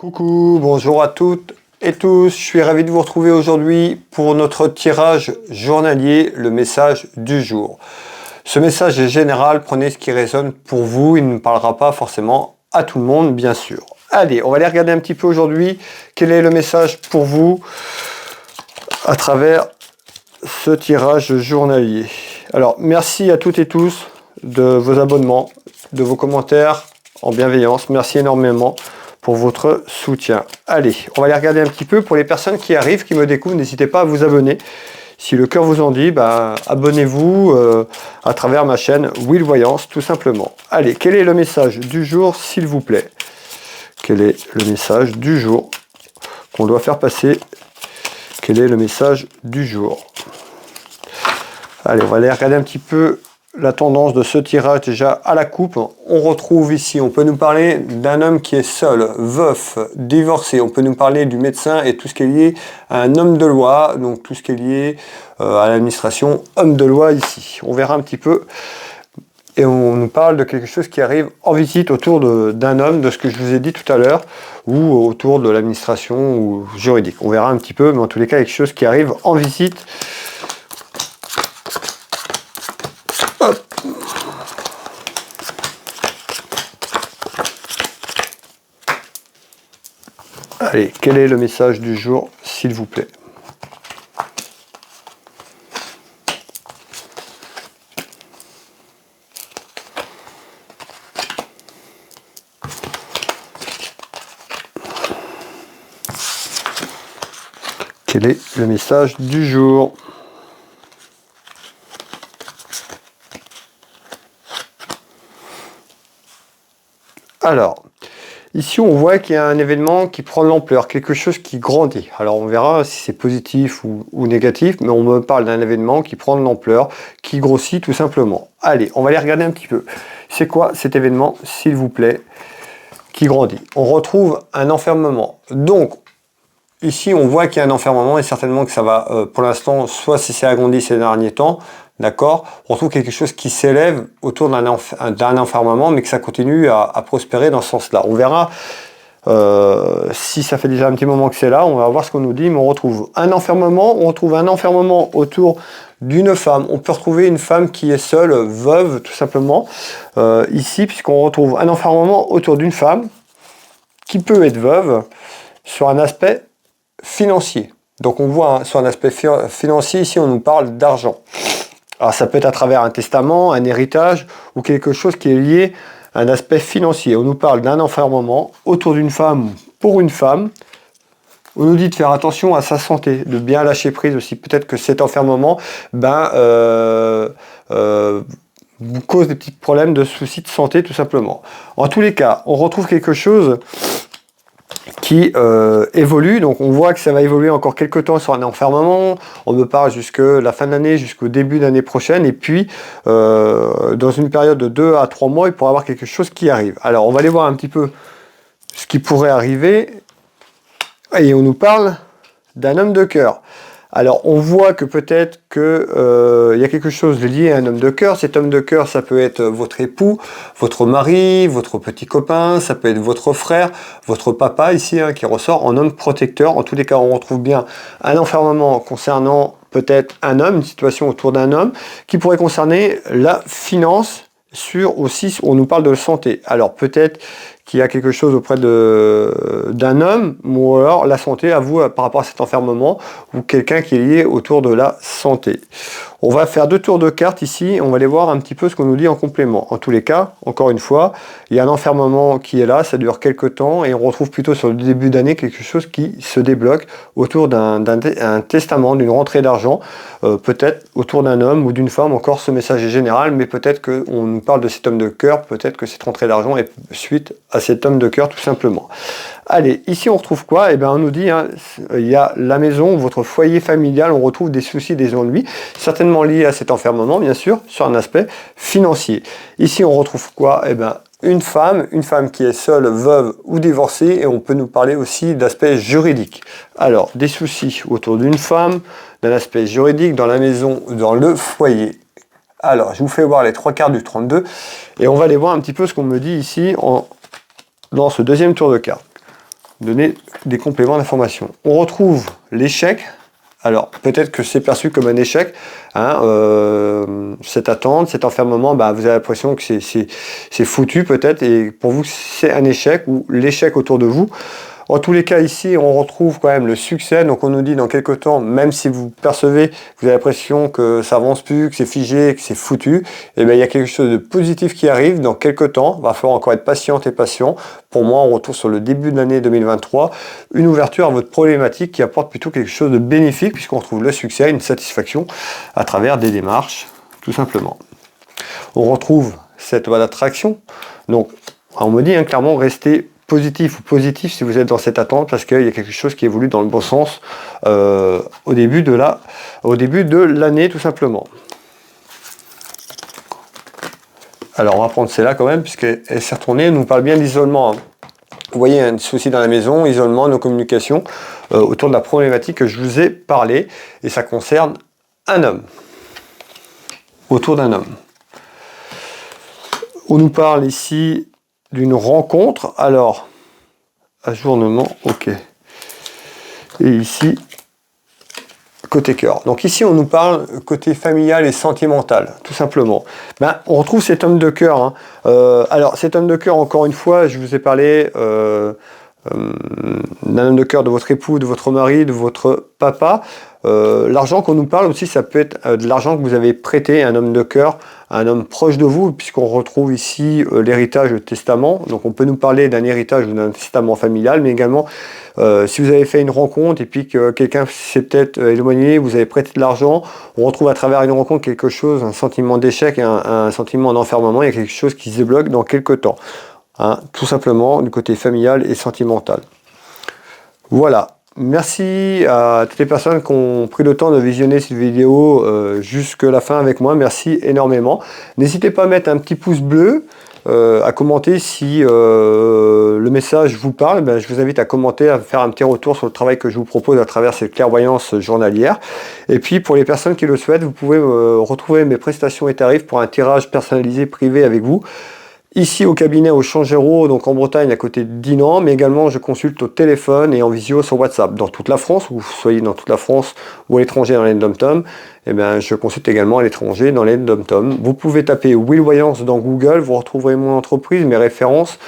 Coucou, bonjour à toutes et tous, je suis ravi de vous retrouver aujourd'hui pour notre tirage journalier, le message du jour. Ce message est général, prenez ce qui résonne pour vous, il ne parlera pas forcément à tout le monde bien sûr. Allez, on va aller regarder un petit peu aujourd'hui quel est le message pour vous à travers ce tirage journalier. Alors, merci à toutes et tous de vos abonnements, de vos commentaires en bienveillance, merci énormément pour votre soutien. Allez, on va aller regarder un petit peu. Pour les personnes qui arrivent, qui me découvrent, n'hésitez pas à vous abonner. Si le cœur vous en dit, abonnez-vous à travers ma chaîne Will Voyance, tout simplement. Allez, quel est le message du jour, s'il vous plaît? Quel est le message du jour qu'on doit faire passer? Quel est le message du jour? Allez, on va aller regarder un petit peu la tendance de ce tirage déjà à la coupe. On retrouve ici, on peut nous parler d'un homme qui est seul, veuf, divorcé. On peut nous parler du médecin et tout ce qui est lié à un homme de loi, donc tout ce qui est lié à l'administration, homme de loi ici. On verra un petit peu. Et on nous parle de quelque chose qui arrive en visite autour d'un homme, de ce que je vous ai dit tout à l'heure, ou autour de l'administration ou juridique. On verra un petit peu, mais en tous les cas, quelque chose qui arrive en visite. Hop. Allez, quel est le message du jour, s'il vous plaît? Quel est le message du jour? Alors, ici on voit qu'il y a un événement qui prend de l'ampleur, quelque chose qui grandit. Alors on verra si c'est positif ou négatif, mais on me parle d'un événement qui prend de l'ampleur, qui grossit tout simplement. Allez, on va aller regarder un petit peu. C'est quoi cet événement, s'il vous plaît, qui grandit? On retrouve un enfermement. Donc, ici on voit qu'il y a un enfermement et certainement que ça va, pour l'instant, soit si c'est agrandi ces derniers temps, d'accord, on retrouve quelque chose qui s'élève autour d'un enfermement, mais que ça continue à prospérer dans ce sens-là. On verra si ça fait déjà un petit moment que c'est là, on va voir ce qu'on nous dit, mais on retrouve un enfermement autour d'une femme. On peut retrouver une femme qui est seule, veuve, tout simplement, ici, puisqu'on retrouve un enfermement autour d'une femme qui peut être veuve sur un aspect financier. Donc on voit sur un aspect financier, ici on nous parle d'argent. Alors ça peut être à travers un testament, un héritage ou quelque chose qui est lié à un aspect financier. On nous parle d'un enfermement autour d'une femme, pour une femme. On nous dit de faire attention à sa santé, de bien lâcher prise aussi. Peut-être que cet enfermement vous cause des petits problèmes de soucis de santé tout simplement. En tous les cas, on retrouve quelque chose qui évolue, donc on voit que ça va évoluer encore quelques temps sur un enfermement, on me parle jusque la fin de l'année, jusqu'au début d'année prochaine, et puis dans une période de 2 à 3 mois, il pourrait y avoir quelque chose qui arrive. Alors on va aller voir un petit peu ce qui pourrait arriver, et on nous parle d'un homme de cœur. Alors on voit que peut-être qu'il y a quelque chose lié à un homme de cœur. Cet homme de cœur, ça peut être votre époux, votre mari, votre petit copain, ça peut être votre frère, votre papa ici qui ressort en homme protecteur. En tous les cas, on retrouve bien un enfermement concernant peut-être un homme, une situation autour d'un homme, qui pourrait concerner la finance, sur aussi, on nous parle de santé. Alors peut-être qu'il y a quelque chose auprès d'un homme, ou alors la santé à vous par rapport à cet enfermement, ou quelqu'un qui est lié autour de la santé. On va faire 2 tours de cartes ici, on va aller voir un petit peu ce qu'on nous dit en complément. En tous les cas, encore une fois, il y a un enfermement qui est là, ça dure quelques temps, et on retrouve plutôt sur le début d'année quelque chose qui se débloque autour d'un testament, d'une rentrée d'argent, peut-être autour d'un homme ou d'une femme. Encore ce message est général, mais peut-être qu'on nous parle de cet homme de cœur, peut-être que cette rentrée d'argent est suite à cet homme de cœur tout simplement. Allez, ici on retrouve quoi? Eh bien on nous dit, il y a la maison, votre foyer familial, on retrouve des soucis, des ennuis, certainement liés à cet enfermement bien sûr, sur un aspect financier. Ici on retrouve quoi? Eh bien une femme qui est seule, veuve ou divorcée, et on peut nous parler aussi d'aspect juridique. Alors, des soucis autour d'une femme, d'un aspect juridique, dans la maison, dans le foyer. Alors, je vous fais voir les 3 cartes du 32, et on va aller voir un petit peu ce qu'on me dit ici dans ce deuxième tour de cartes. donner des compléments d'information. On retrouve l'échec. Alors, peut-être que c'est perçu comme un échec, hein, cette attente, cet enfermement, bah, vous avez l'impression que c'est foutu peut-être, et pour vous, c'est un échec ou l'échec autour de vous. En tous les cas, ici, on retrouve quand même le succès. Donc, on nous dit dans quelques temps, même si vous percevez, vous avez l'impression que ça avance plus, que c'est figé, que c'est foutu, eh bien, il y a quelque chose de positif qui arrive dans quelques temps. Il va falloir encore être patiente et patient. Pour moi, on retrouve sur le début de l'année 2023 une ouverture à votre problématique qui apporte plutôt quelque chose de bénéfique, puisqu'on retrouve le succès, une satisfaction à travers des démarches, tout simplement. On retrouve cette loi d'attraction. Donc, on me dit clairement, restez positif ou positif si vous êtes dans cette attente, parce qu'il y a quelque chose qui évolue dans le bon sens au début de l'année, tout simplement. Alors on va prendre celle-là quand même, puisqu'elle s'est retournée, elle nous parle bien d'isolement. Vous voyez, un souci dans la maison, isolement, nos communications, autour de la problématique que je vous ai parlé, et ça concerne un homme. Autour d'un homme. On nous parle ici d'une rencontre, alors ajournement, ok, et ici côté cœur. Donc ici on nous parle côté familial et sentimental, tout simplement. Ben, on retrouve cet homme de cœur, hein. Alors cet homme de cœur, encore une fois, je vous ai parlé d'un homme de cœur, de votre époux, de votre mari, de votre papa. L'argent qu'on nous parle aussi, ça peut être de l'argent que vous avez prêté à un homme de cœur, à un homme proche de vous, puisqu'on retrouve ici l'héritage, le testament. Donc on peut nous parler d'un héritage ou d'un testament familial, mais également si vous avez fait une rencontre et puis que quelqu'un s'est peut-être éloigné, vous avez prêté de l'argent, on retrouve à travers une rencontre quelque chose, un sentiment d'échec, un sentiment d'enfermement, il y a quelque chose qui se débloque dans quelques temps. Hein, tout simplement du côté familial et sentimental. Voilà. Merci à toutes les personnes qui ont pris le temps de visionner cette vidéo jusque la fin avec moi. Merci énormément. N'hésitez pas à mettre un petit pouce bleu, à commenter si le message vous parle. Ben, je vous invite à commenter, à faire un petit retour sur le travail que je vous propose à travers cette clairvoyance journalière. Et puis pour les personnes qui le souhaitent, vous pouvez retrouver mes prestations et tarifs pour un tirage personnalisé privé avec vous. Ici au cabinet au Changero, donc en Bretagne à côté de Dinan, mais également je consulte au téléphone et en visio sur WhatsApp dans toute la France, ou vous soyez dans toute la France ou à l'étranger dans les dom-tom, et bien je consulte également à l'étranger dans les dom-tom. Vous pouvez taper Will Voyance dans Google, vous retrouverez mon entreprise, mes références,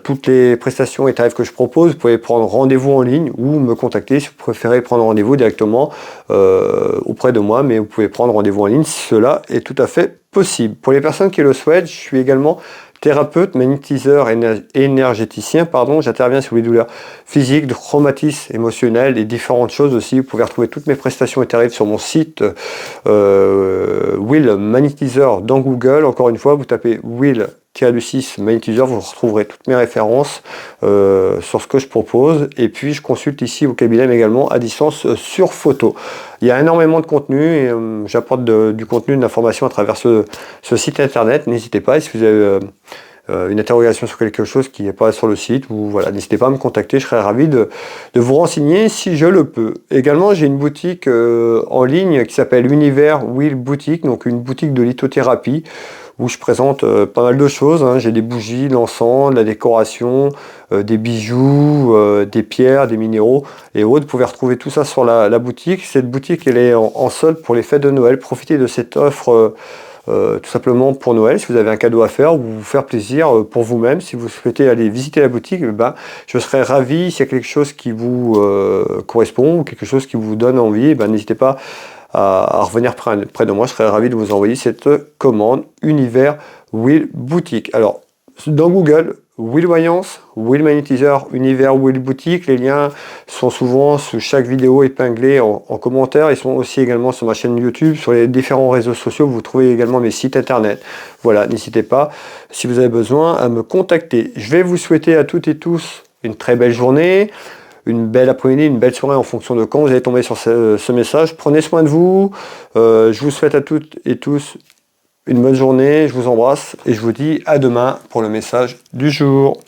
toutes les prestations et tarifs que je propose. Vous pouvez prendre rendez-vous en ligne ou me contacter si vous préférez prendre rendez-vous directement auprès de moi, mais vous pouvez prendre rendez-vous en ligne si cela est tout à fait possible. Pour les personnes qui le souhaitent, je suis également thérapeute, magnétiseur, énergéticien, j'interviens sur les douleurs physiques, de traumatismes émotionnels et différentes choses aussi. Vous pouvez retrouver toutes mes prestations et tarifs sur mon site Will Magnétiseur dans Google. Encore une fois, vous tapez Will-6 Magnétiseur, vous retrouverez toutes mes références sur ce que je propose. Et puis, je consulte ici au cabinet, mais également à distance sur photo. Il y a énormément de contenu et j'apporte du contenu, de l'information à travers ce site internet. N'hésitez pas, et si vous avez une interrogation sur quelque chose qui n'est pas sur le site, ou voilà, n'hésitez pas à me contacter, je serai ravi de vous renseigner si je le peux. Également, j'ai une boutique en ligne qui s'appelle Univers Will Boutique, donc une boutique de lithothérapie où je présente pas mal de choses, hein. J'ai des bougies, de l'encens, de la décoration, des bijoux, des pierres, des minéraux et autres. Vous pouvez retrouver tout ça sur la boutique. Cette boutique, elle est en solde pour les fêtes de Noël. Profitez de cette offre tout simplement pour Noël, si vous avez un cadeau à faire ou vous faire plaisir pour vous-même. Si vous souhaitez aller visiter la boutique, ben, je serais ravi. S'il y a quelque chose qui vous correspond ou quelque chose qui vous donne envie, ben, n'hésitez pas à revenir près de moi. Je serais ravi de vous envoyer cette commande Univers Will Boutique. Alors, dans Google, Will Voyance, Will Magnétiseur, Univers Will Boutique. Les liens sont souvent sous chaque vidéo épinglés en commentaire. Ils sont aussi également sur ma chaîne YouTube, sur les différents réseaux sociaux. Vous trouvez également mes sites internet. Voilà, n'hésitez pas, si vous avez besoin, à me contacter. Je vais vous souhaiter à toutes et tous une très belle journée, une belle après-midi, une belle soirée en fonction de quand vous allez tomber sur ce message. Prenez soin de vous. Je vous souhaite à toutes et tous une bonne journée. Je vous embrasse et je vous dis à demain pour le message du jour.